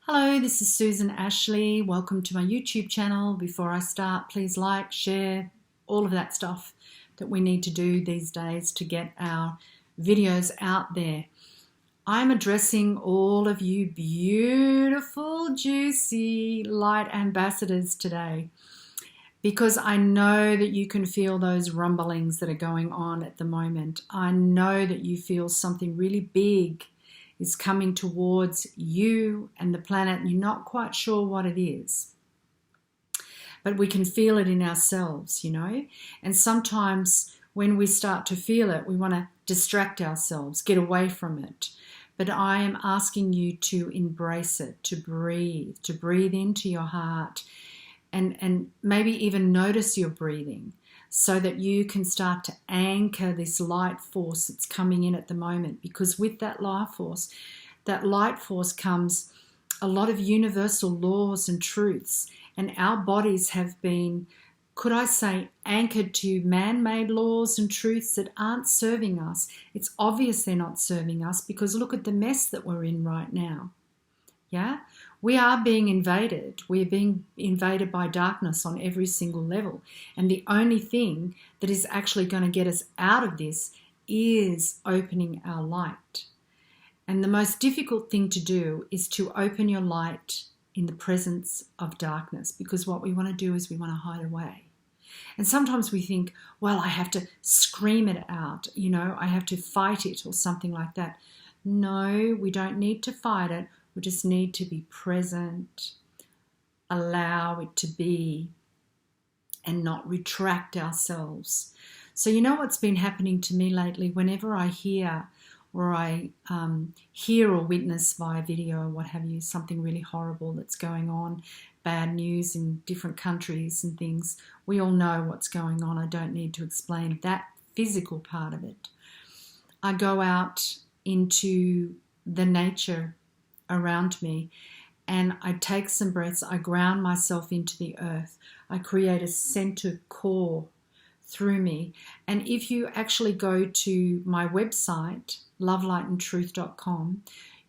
Hello, this is Susan Ashley. Welcome to my YouTube channel. Before I start, please like, share, all of that stuff that we need to do these days to get our videos out there. I'm addressing all of you beautiful, juicy light ambassadors today because I know that you can feel those rumblings that are going on at the moment. I know that you feel something really big is coming towards you and the planet, and you're not quite sure what it is. But we can feel it in ourselves, you know. And sometimes when we start to feel it, we want to distract ourselves, get away from it. But I am asking you to embrace it, to breathe into your heart, and maybe even notice your breathing, so that you can start to anchor this light force that's coming in at the moment. Because with that light force comes a lot of universal laws and truths. And our bodies have been, could I say, anchored to man-made laws and truths that aren't serving us. It's obvious they're not serving us because look at the mess that we're in right now. Yeah? We are being invaded. We're being invaded by darkness on every single level. And the only thing that is actually going to get us out of this is opening our light. And the most difficult thing to do is to open your light in the presence of darkness, because what we want to do is we want to hide away. And sometimes we think, well, I have to scream it out, you know, I have to fight it or something like that. No, we don't need to fight it. We just need to be present, allow it to be, and not retract ourselves. So you know what's been happening to me lately? Whenever I hear or hear or witness via video or what have you, something really horrible that's going on, bad news in different countries and things, we all know what's going on. I don't need to explain that physical part of it. I go out into the nature around me and I take some breaths. I ground myself into the earth. I create a center core through me. And if you actually go to my website, lovelightandtruth.com,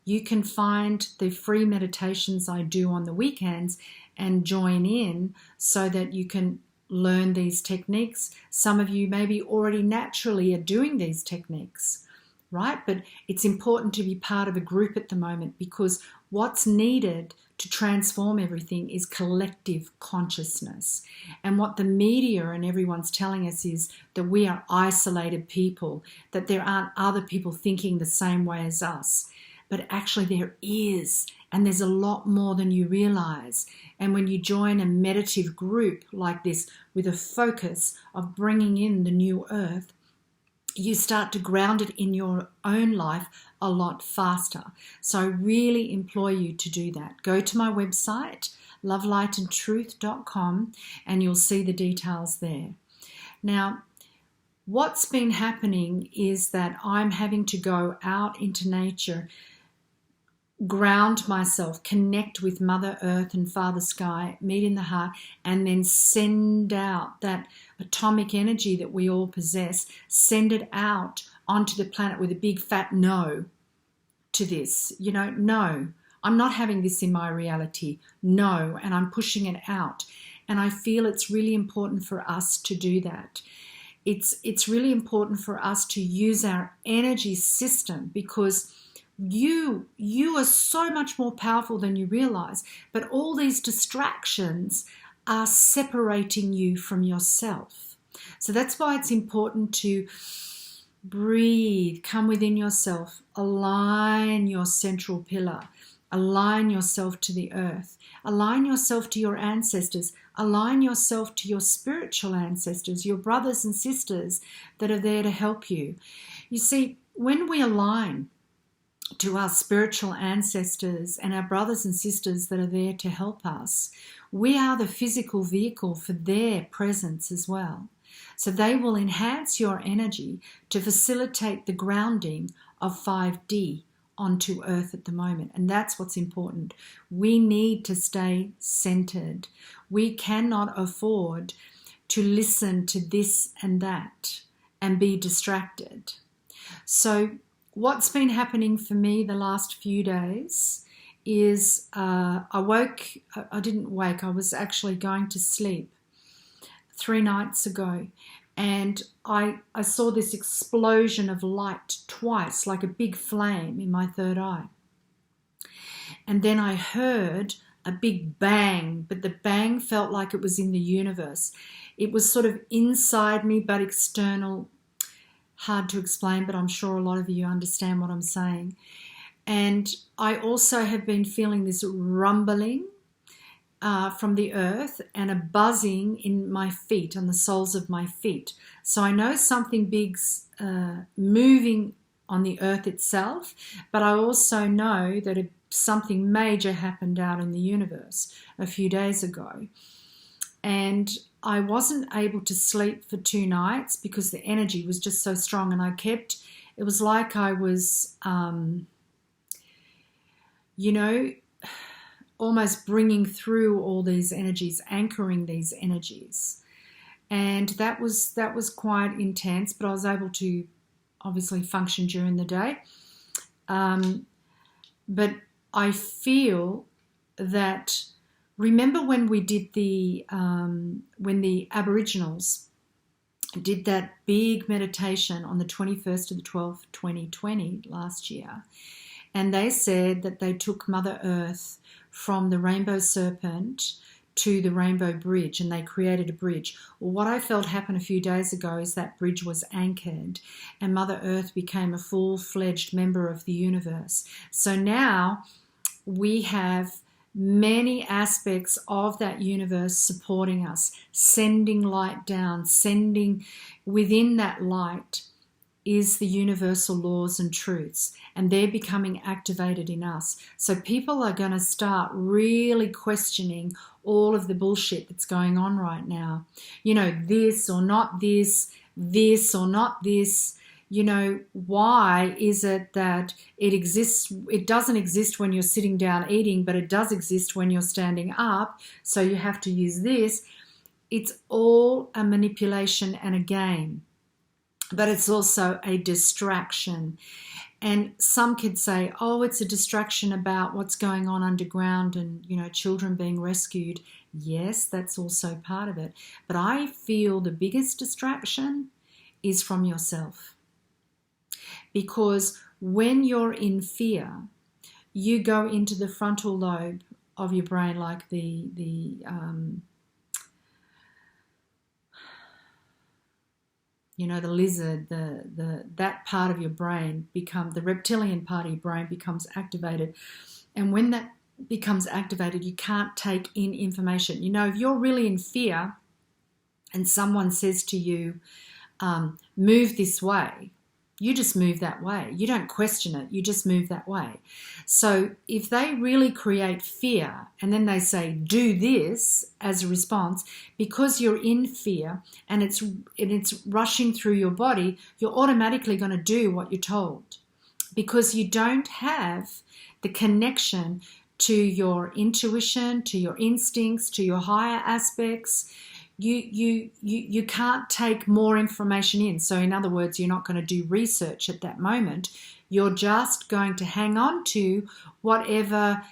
you can find the free meditations I do on the weekends and join in so that you can learn these techniques. Some of you maybe already naturally are doing these techniques, right? But it's important to be part of a group at the moment, because what's needed to transform everything is collective consciousness. And what the media and everyone's telling us is that we are isolated people, that there aren't other people thinking the same way as us. But actually there is, and there's a lot more than you realize. And when you join a meditative group like this with a focus of bringing in the new earth, you start to ground it in your own life a lot faster. So I really implore you to do that. Go to my website, lovelightandtruth.com, and you'll see the details there. Now, what's been happening is that I'm having to go out into nature, ground myself, connect with Mother Earth and Father Sky, meet in the heart, and then send out that atomic energy that we all possess, send it out onto the planet with a big fat no to this. You know, no, I'm not having this in my reality. No, and I'm pushing it out. And I feel it's really important for us to do that. It's really important for us to use our energy system, because you are so much more powerful than you realize, but all these distractions are separating you from yourself. So that's why it's important to breathe, come within yourself, align your central pillar, align yourself to the earth, align yourself to your ancestors, align yourself to your spiritual ancestors, your brothers and sisters that are there to help you. You see, when we align to our spiritual ancestors and our brothers and sisters that are there to help us, we are the physical vehicle for their presence as well. So they will enhance your energy to facilitate the grounding of 5D onto Earth at the moment. And that's what's important. We need to stay centered. We cannot afford to listen to this and that and be distracted. So what's been happening for me the last few days is I didn't wake, I was actually going to sleep 3 nights ago, and I saw this explosion of light twice, like a big flame in my third eye. And then I heard a big bang, but the bang felt like it was in the universe. It was sort of inside me, but external. Hard to explain, but I'm sure a lot of you understand what I'm saying. And I also have been feeling this rumbling from the earth and a buzzing in my feet, on the soles of my feet. So I know something big's moving on the earth itself, but I also know that something major happened out in the universe a few days ago. And I wasn't able to sleep for 2 nights because the energy was just so strong, and it was like I was, almost bringing through all these energies, anchoring these energies. And that was quite intense, but I was able to obviously function during the day. But I feel that, remember when we did when the Aboriginals did that big meditation on the 21st of the 12th, 2020 last year, and they said that they took Mother Earth from the Rainbow Serpent to the Rainbow Bridge, and they created a bridge. Well, what I felt happen a few days ago is that bridge was anchored, and Mother Earth became a full-fledged member of the universe. So now we have many aspects of that universe supporting us, sending light down, sending within that light is the universal laws and truths, and they're becoming activated in us. So people are going to start really questioning all of the bullshit that's going on right now. This or not this, this or not this. Why is it that it exists? It doesn't exist when you're sitting down eating, but it does exist when you're standing up. So you have to use this. It's all a manipulation and a game, but it's also a distraction. And some could say, oh, it's a distraction about what's going on underground and, children being rescued. Yes, that's also part of it. But I feel the biggest distraction is from yourself. Because when you're in fear, you go into the frontal lobe of your brain, like the lizard, that part of your brain the reptilian part of your brain becomes activated. And when that becomes activated, you can't take in information. If you're really in fear and someone says to you, move this way, you just move that way. You don't question it. You just move that way. So if they really create fear and then they say, do this as a response, because you're in fear and it's rushing through your body, you're automatically going to do what you're told, because you don't have the connection to your intuition, to your instincts, to your higher aspects. You can't take more information in. So in other words, you're not going to do research at that moment. You're just going to hang on to whatever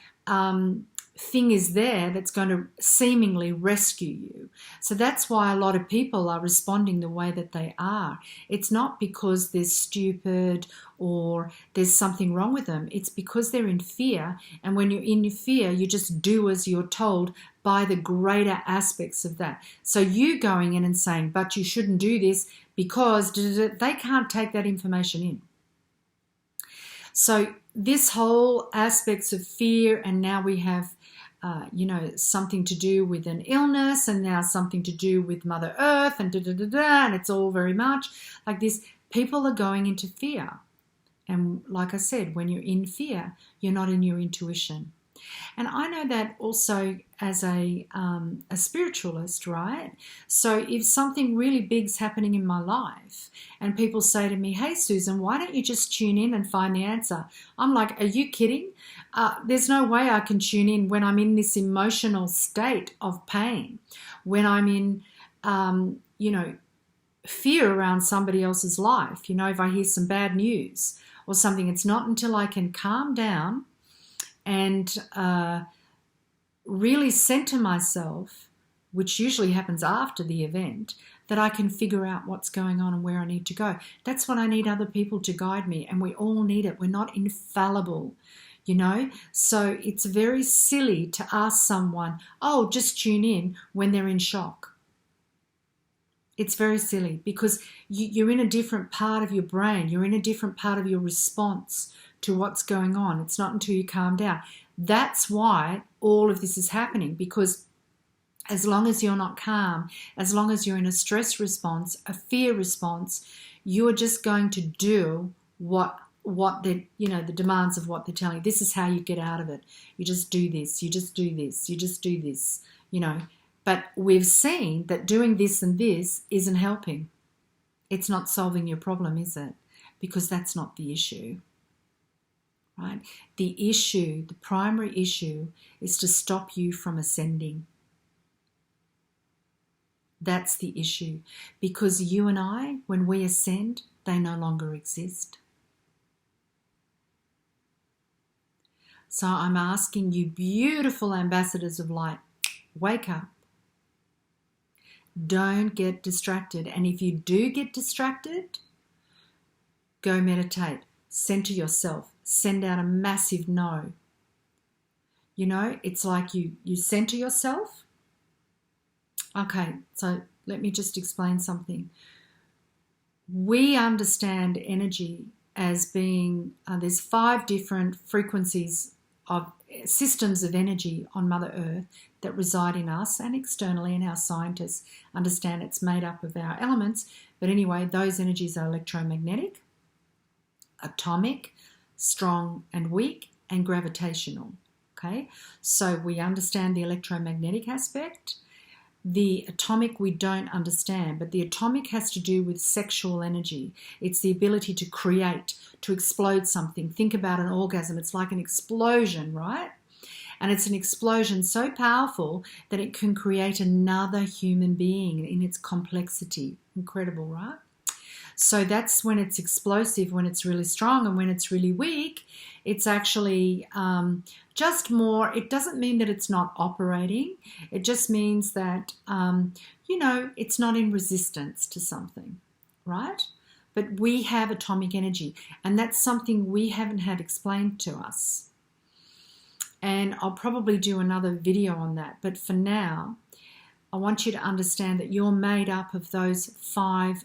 thing is there that's going to seemingly rescue you. So that's why a lot of people are responding the way that they are. It's not because they're stupid or there's something wrong with them. It's because they're in fear. And when you're in fear, you just do as you're told by the greater aspects of that. So you going in and saying, but you shouldn't do this because they can't take that information in. So this whole aspects of fear, and now we have something to do with an illness, and now something to do with Mother Earth, and and it's all very much like this. People are going into fear. And like I said, when you're in fear, you're not in your intuition. And I know that also as a spiritualist, right? So if something really big's happening in my life and people say to me, hey, Susan, why don't you just tune in and find the answer? I'm like, are you kidding? There's no way I can tune in when I'm in this emotional state of pain, when I'm in, fear around somebody else's life. If I hear some bad news or something, it's not until I can calm down and really center myself, which usually happens after the event, that I can figure out what's going on and where I need to go. That's when I need other people to guide me, and we all need it. We're not infallible, you know. So it's very silly to ask someone, oh, just tune in, when they're in shock. It's very silly, because you're in a different part of your brain. You're in a different part of your response to what's going on. It's not until you calm down. That's why all of this is happening, because as long as you're not calm, as long as you're in a stress response, a fear response, you're just going to do what the demands of what they're telling you. This is how you get out of it. You just do this, you just do this, you just do this, you know. But we've seen that doing this and this isn't helping. It's not solving your problem, is it? Because that's not the issue, right? The issue, the primary issue, is to stop you from ascending. That's the issue. Because you and I, when we ascend, they no longer exist. So I'm asking you, beautiful ambassadors of light, wake up. Don't get distracted. And if you do get distracted, go meditate. Center yourself. Send out a massive no. You know, it's like you center yourself. Okay, so let me just explain something. We understand energy as being, there's 5 different frequencies of systems of energy on Mother Earth that reside in us and externally, and our scientists understand it's made up of our elements. But anyway, those energies are electromagnetic, atomic, strong and weak, and gravitational. Okay, so we understand the electromagnetic aspect. The atomic we don't understand, but the atomic has to do with sexual energy. It's the ability to create, to explode something. Think about an orgasm. It's like an explosion, right? And it's an explosion so powerful that it can create another human being in its complexity. Incredible, right? So that's when it's explosive, when it's really strong, and when it's really weak, it's actually just more. It doesn't mean that it's not operating. It just means that, it's not in resistance to something, right? But we have atomic energy, and that's something we haven't had explained to us. And I'll probably do another video on that. But for now, I want you to understand that you're made up of those 5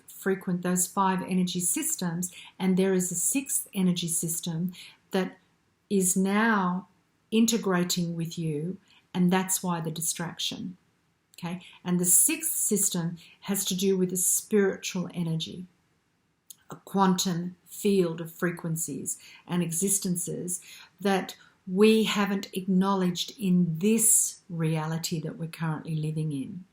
energy systems, and there is a 6th energy system that is now integrating with you, and that's why the distraction. Okay, and the 6th system has to do with the spiritual energy, a quantum field of frequencies and existences that we haven't acknowledged in this reality that we're currently living in,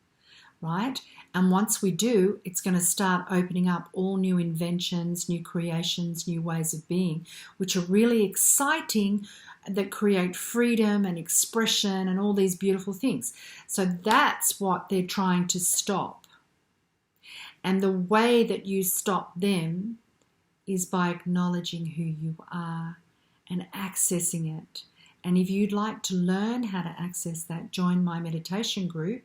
right? And once we do, it's going to start opening up all new inventions, new creations, new ways of being, which are really exciting, that create freedom and expression and all these beautiful things. So that's what they're trying to stop. And the way that you stop them is by acknowledging who you are and accessing it. And if you'd like to learn how to access that, join my meditation group,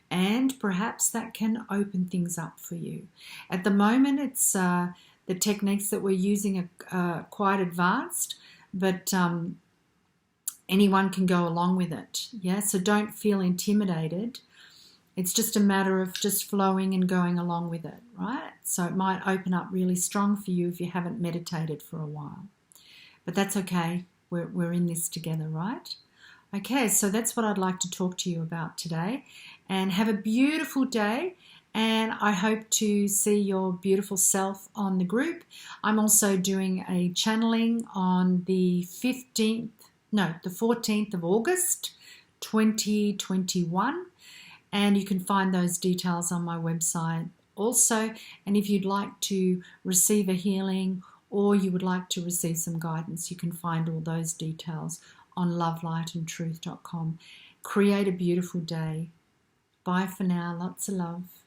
and perhaps that can open things up for you. At the moment, it's the techniques that we're using are quite advanced, but anyone can go along with it. Yeah, so don't feel intimidated. It's just a matter of just flowing and going along with it, right? So it might open up really strong for you if you haven't meditated for a while. But that's okay. We're in this together, right? Okay, so that's what I'd like to talk to you about today. And have a beautiful day. And I hope to see your beautiful self on the group. I'm also doing a channeling on the 14th of August, 2021. And you can find those details on my website also. And if you'd like to receive a healing or you would like to receive some guidance, you can find all those details on lovelightandtruth.com. Create a beautiful day. Bye for now. Lots of love.